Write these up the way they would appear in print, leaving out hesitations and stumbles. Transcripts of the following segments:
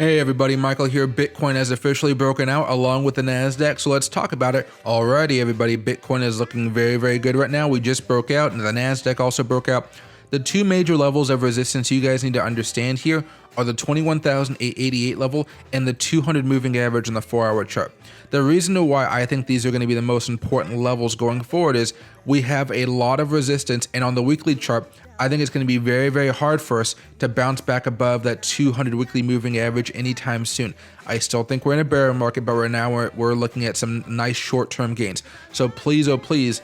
Hey everybody, Michael here. Bitcoin has officially broken out along with the NASDAQ, so let's talk about it. Alrighty everybody, Bitcoin is looking very good right now. We just broke out and the NASDAQ also broke out. The two major levels of resistance you guys need to understand here are the 21,888 level and the 200 moving average on the 4-hour chart. The reason why I think these are going to be the most important levels going forward is we have a lot of resistance, and on the weekly chart, I think it's going to be very hard for us to bounce back above that 200 weekly moving average anytime soon. I still think we're in a bear market, but right now we're looking at some nice short-term gains. So please, oh please,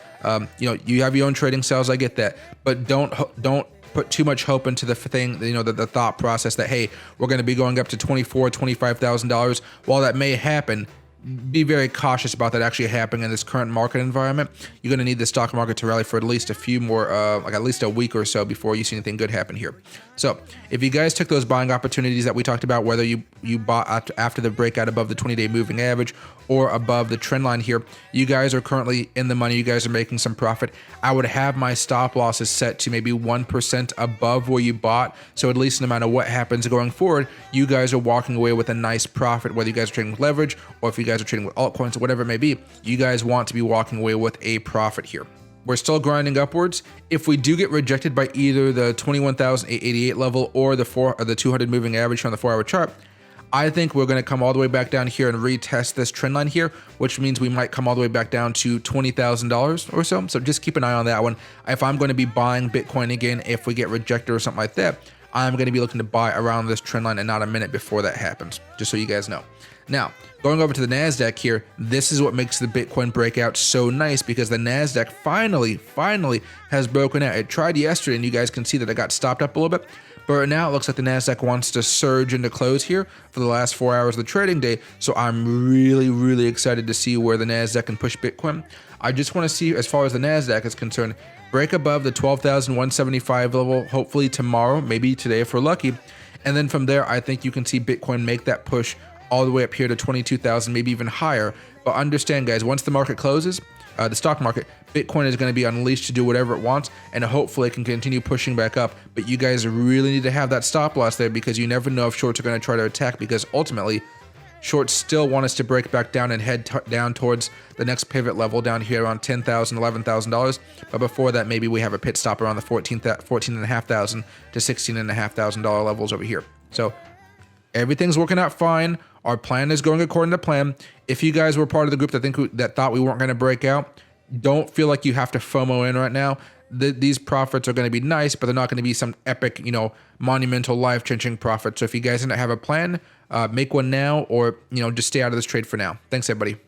you have your own trading styles, I get that, but don't put too much hope into the thing, the thought process that, hey, we're going to be going up to $25,000. While that may happen, be very cautious about that actually happening in this current market environment. You're going to need the stock market to rally for at least a few more, like at least a week or so before you see anything good happen here. So if you guys took those buying opportunities that we talked about, whether you bought after the breakout above the 20-day moving average or above the trend line here, you guys are currently in the money. You guys are making some profit. I would have my stop losses set to maybe 1% above where you bought. So at least no matter what happens going forward, you guys are walking away with a nice profit, whether you guys are trading with leverage or if you guys are trading with altcoins or whatever it may be, you guys want to be walking away with a profit here. We're still grinding upwards. If we do get rejected by either the 21,888 level or the 200 moving average on the 4-hour chart, I think we're going to come all the way back down here and retest this trend line here, which means we might come all the way back down to $20,000 or so. So just keep an eye on that one. If I'm going to be buying Bitcoin again, if we get rejected or something like that, I'm going to be looking to buy around this trend line and not a minute before that happens, just so you guys know. Now, going over to the NASDAQ here, this is what makes the Bitcoin breakout so nice, because the NASDAQ finally has broken out. It tried yesterday, and you guys can see that it got stopped up a little bit. But right now, it looks like the NASDAQ wants to surge into close here for the last 4 hours of the trading day. So I'm really excited to see where the NASDAQ can push Bitcoin. I just want to see, as far as the NASDAQ is concerned, break above the 12,175 level, hopefully tomorrow, maybe today if we're lucky. And then from there, I think you can see Bitcoin make that push all the way up here to 22,000, maybe even higher. But understand, guys, once the market closes, the stock market, Bitcoin is going to be unleashed to do whatever it wants, and hopefully it can continue pushing back up. But you guys really need to have that stop loss there, because you never know if shorts are going to try to attack, because ultimately shorts still want us to break back down and head down towards the next pivot level down here around $10,000, $11,000. But before that, maybe we have a pit stop around the $14,500 to $16,500 levels over here. So everything's working out fine. Our plan is going according to plan. If you guys were part of the group that thought we weren't going to break out, don't feel like you have to FOMO in right now. These profits are going to be nice, but they're not going to be some epic, monumental, life-changing profit. So if you guys didn't have a plan, make one now, or just stay out of this trade for now. Thanks, everybody.